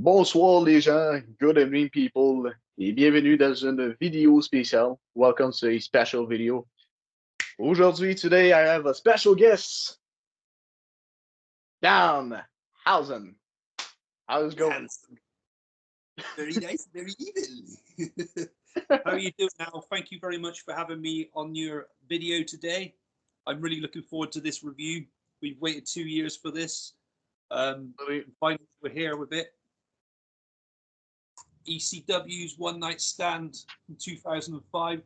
Bonsoir les gens, good evening people, et bienvenue dans une vidéo spéciale. Welcome to a special video. Aujourd'hui, today, I have a special guest, Down Housen. How's it going? Yes. Very nice, very even. How are you doing now? Thank you very much for having me on your video today. I'm really looking forward to this review. We've waited 2 years for this. Finally, we're here with it. ECW's One Night Stand in 2005.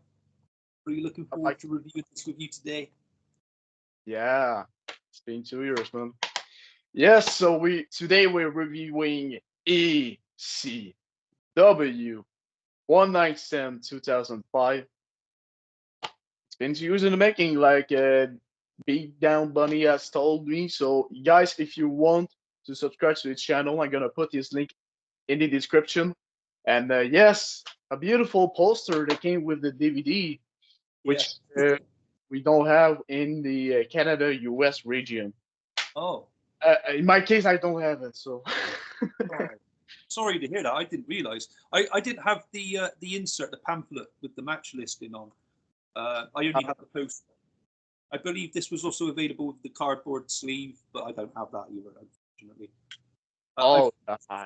Really looking forward to reviewing this with you today. Yeah, it's been 2 years, man. Yes, so today we're reviewing ECW One Night Stand 2005. It's been 2 years in the making, like Beatdown Bunny has told me. So, guys, if you want to subscribe to his channel, I'm gonna put his link in the description. And yes, a beautiful poster that came with the DVD, which we don't have in the Canada-US region. Oh. In my case, I don't have it, so. Sorry to hear that. I didn't realise. I didn't have the insert, the pamphlet with the match listing on. I only had the poster. I believe this was also available with the cardboard sleeve, but I don't have that either, unfortunately. I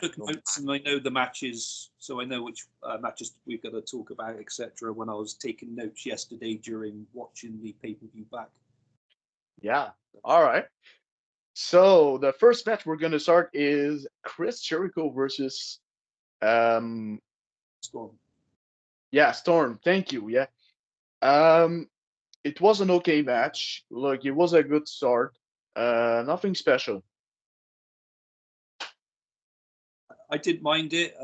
took notes and I know the matches, so I know which matches we're going to talk about, etc. When I was taking notes yesterday during watching the pay-per-view back. Yeah. All right. So the first match we're going to start is Chris Jericho versus Storm. Yeah, Storm. Thank you. Yeah. It was an okay match. Look, it was a good start. Nothing special. I didn't mind it.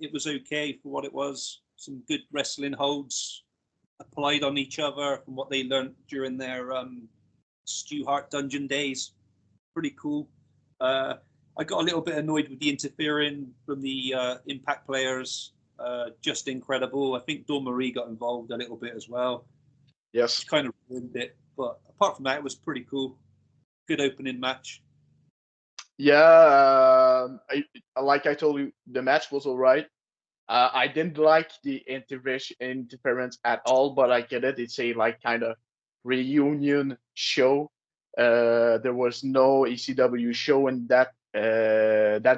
It was okay for what it was. Some good wrestling holds applied on each other from what they learned during their Stu Hart dungeon days. Pretty cool. I got a little bit annoyed with the interfering from the Impact players. Just incredible. I think Dawn Marie got involved a little bit as well. Yes. Which kind of ruined it. But apart from that, it was pretty cool. Good opening match. Yeah, like I told you, the match was all right. I didn't like the interference at all, but I get it. It's a like kind of reunion show. There was no ECW show in that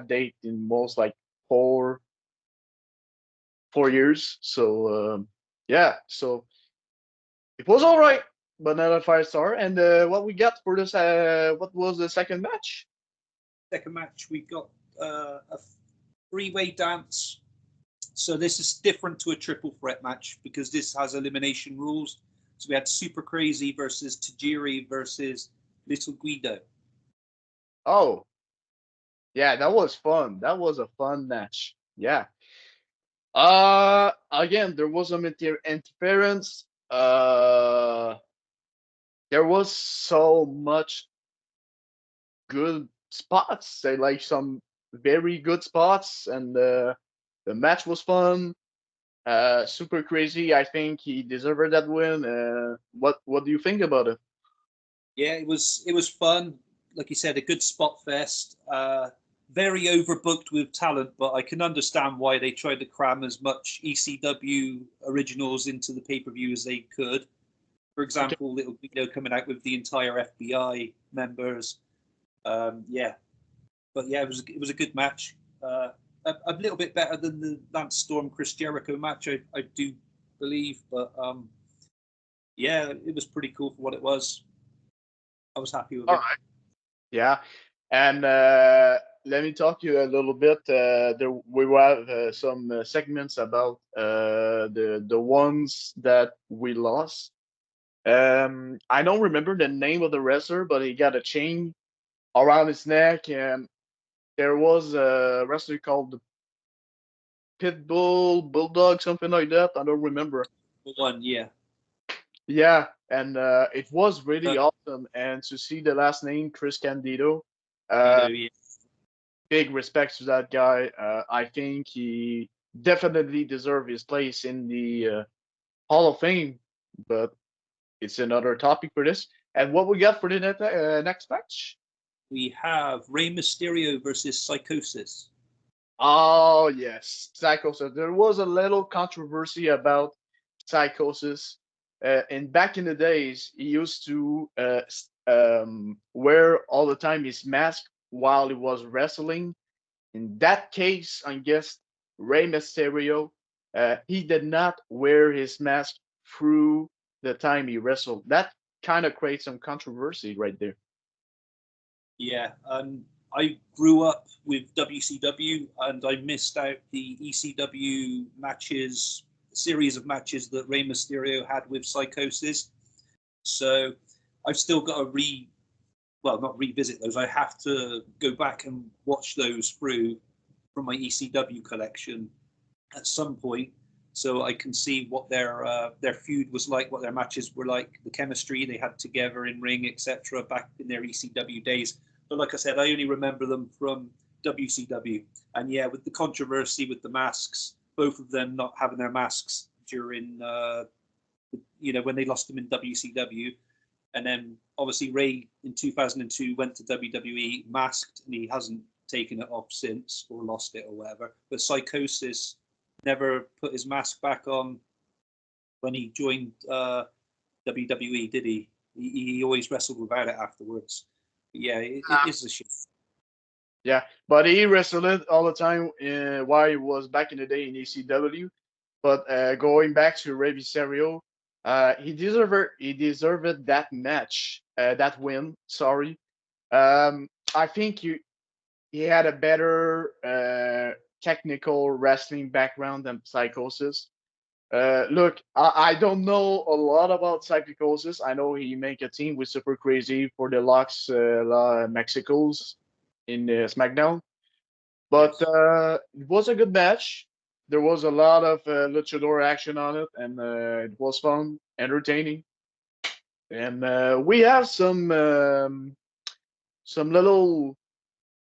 date in most like four years. So yeah, so it was all right, but not a 5-star. And what we got for this? What was the second match? Second match, we got a three-way dance. So this is different to a triple threat match because this has elimination rules. So we had Super Crazy versus Tajiri versus Little Guido. Oh, yeah, that was fun. That was a fun match. Yeah. Again, there was some interference. There was so much good spots. Say like some very good spots, and the match was fun. Super Crazy. I think he deserved that win. What do you think about it? Yeah, it was fun. Like you said, a good spot fest. Very overbooked with talent, but I can understand why they tried to cram as much ECW originals into the pay-per-view as they could. For example, Little Guido coming out with the entire FBI members. Yeah, but yeah, it was a good match. A little bit better than the Lance Storm Chris Jericho match, I do believe, but yeah, it was pretty cool for what it was. I was happy with it. All right. Yeah, and let me talk to you a little bit. We will have some segments about the ones that we lost. I don't remember the name of the wrestler, but he got a chain around his neck, and there was a wrestler called the Pitbull Bulldog, something like that. I don't remember. One, yeah. Yeah, and it was really awesome. And to see the last name, Chris Candido, Yeah. big respect to that guy. I think he definitely deserves his place in the Hall of Fame, but it's another topic for this. And what we got for the next match? We have Rey Mysterio versus Psychosis. Oh yes, psychosis. There was a little controversy about psychosis. And back in the days, he used to wear all the time his mask while he was wrestling. In that case, I guess Rey Mysterio, he did not wear his mask through the time he wrestled. That kind of creates some controversy right there. Yeah, I grew up with WCW, and I missed out the ECW matches, series of matches that Rey Mysterio had with Psychosis. So I've still got to not revisit those. I have to go back and watch those through from my ECW collection at some point, so I can see what their feud was like, what their matches were like, the chemistry they had together in ring, etc. Back in their ECW days. But like I said, I only remember them from WCW. And yeah, with the controversy with the masks, both of them not having their masks during, when they lost them in WCW. And then obviously Ray in 2002 went to WWE masked, and he hasn't taken it off since, or lost it or whatever. But Psychosis never put his mask back on when he joined WWE, did he? He always wrestled without it afterwards. Yeah, it is a shit. Yeah, but he wrestled it all the time while he was back in the day in ECW. But going back to Rey Mysterio, he deserved that match, that win. Sorry, I think he had a better technical wrestling background than Psychosis. Look, I don't know a lot about Psychosis. I know he make a team with Super Crazy for the Lux Mexicos in SmackDown, but it was a good match. There was a lot of luchador action on it, and it was fun, entertaining. And we have some little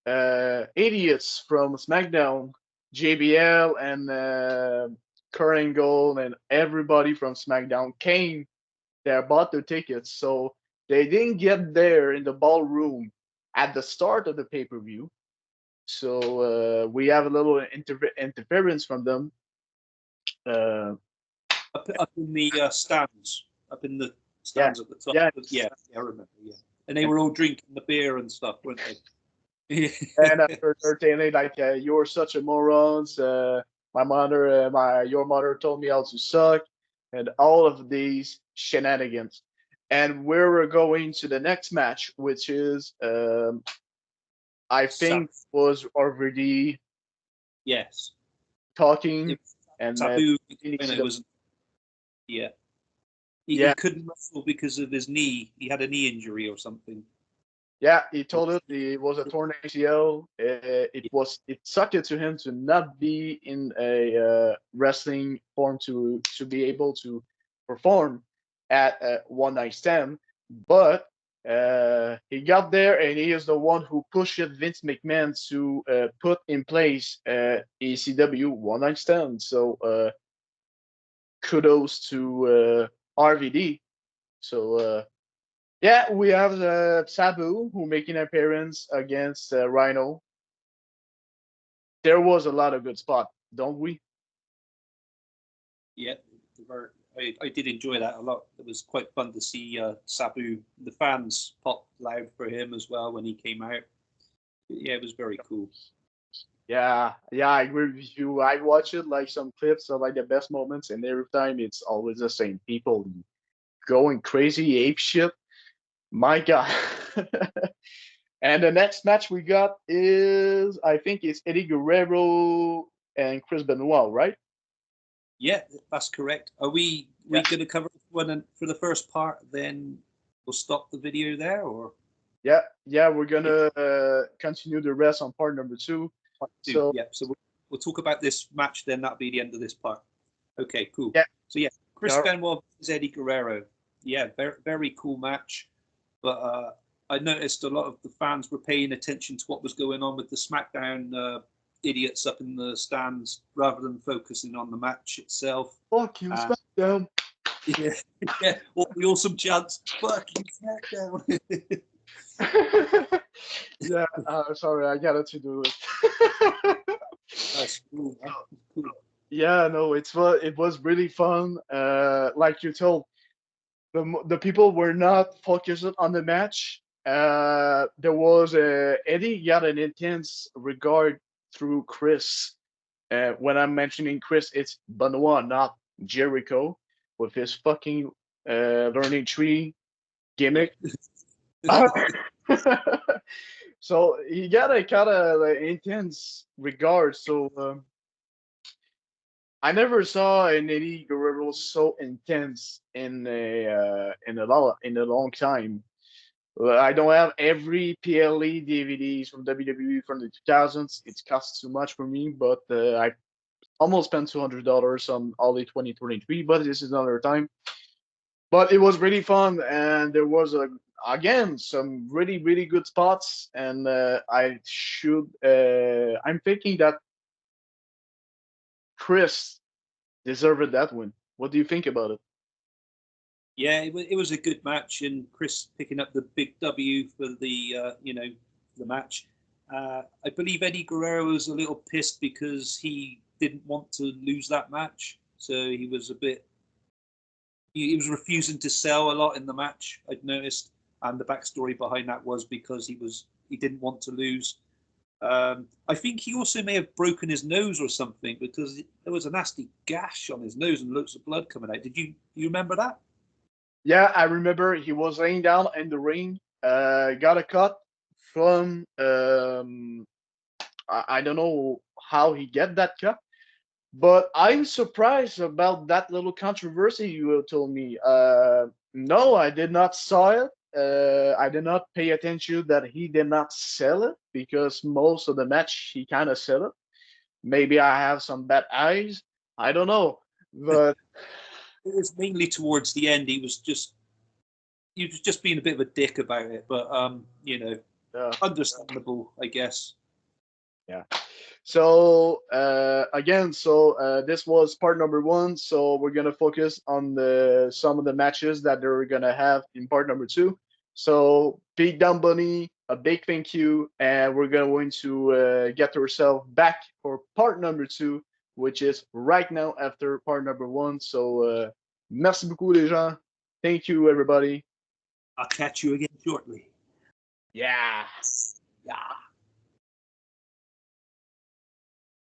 idiots from SmackDown, JBL and Kurt Angle and everybody from SmackDown came there, bought their tickets, so they didn't get there in the ballroom at the start of the pay-per-view. So we have a little interference from them. Up in the stands, up in the Yeah, stands at the top. yeah, Yeah, I remember. Yeah, and they were all drinking the beer and stuff, weren't they? and they're telling like you're such a morons. My mother, your mother told me how to suck, and all of these shenanigans. And we're going to the next match, which is I think was already Yes. talking and Sabu. It was. Yeah. He couldn't wrestle because of his knee. He had a knee injury or something. Yeah, he told us it was a torn ACL. It sucked it to him to not be in a wrestling form to be able to perform at One Night Stand, but he got there, and he is the one who pushed Vince McMahon to put in place ECW One Night Stand. So kudos to RVD. So yeah, we have Sabu who making an appearance against Rhino. There was a lot of good spot, don't we? Yeah, I did enjoy that a lot. It was quite fun to see Sabu. The fans popped loud for him as well when he came out. Yeah, it was very cool. Yeah, I agree with you. I watch it like some clips of like the best moments, and every time it's always the same people going crazy ape shit. My God. And the next match we got is, I think it's Eddie Guerrero and Chris Benoit, right? Yeah, that's correct. Are we going to cover one for the first part? Then we'll stop the video there, or yeah, we're gonna continue the rest on part number 2. So we'll talk about this match. Then that'll be the end of this part. Okay, cool. Yeah. So Chris Benoit versus Eddie Guerrero. Yeah, very very cool match. But I noticed a lot of the fans were paying attention to what was going on with the SmackDown idiots up in the stands rather than focusing on the match itself. Fuck you, SmackDown. Yeah, all the awesome chants. Fuck you, SmackDown. Yeah, sorry, I got to do it. That's cool, man. Cool. Yeah, no, it was really fun. Like you told, the people were not focused on the match. There was Eddie got an intense regard through Chris. When I'm mentioning Chris, it's Benoit, not Jericho, with his fucking learning tree gimmick. So he got a kind of like, intense regard. So I never saw an Eddie Guerrero so intense in a long time. I don't have every PLE DVDs from WWE from the 2000s. It costs too much for me, but I almost spent $200 on Ollie 2023. But this is another time. But it was really fun, and there was again some really good spots, and I'm thinking that Chris deserved that win. What do you think about it? Yeah, it was a good match, and Chris picking up the big W for the the match. I believe Eddie Guerrero was a little pissed because he didn't want to lose that match, so he was a bit. He was refusing to sell a lot in the match. I'd noticed, and the backstory behind that was because he didn't want to lose. I think he also may have broken his nose or something because there was a nasty gash on his nose and loads of blood coming out. You remember that? Yeah, I remember he was laying down in the ring, got a cut from I don't know how he get that cut, but I'm surprised about that little controversy you told me. No, I did not saw it. I did not pay attention that he did not sell it because most of the match he kind of sell it. Maybe I have some bad eyes. I don't know, but It was mainly towards the end. He was just being a bit of a dick about it, but understandable, I guess. yeah. So again, this was part number one. So we're gonna focus on some of the matches that they're gonna have in part number two. So Beatdown Bunny, a big thank you, and we're going to get ourselves back for part number two, which is right now after part number one. So merci beaucoup les gens. Thank you everybody. I'll catch you again shortly. Yeah. Yeah.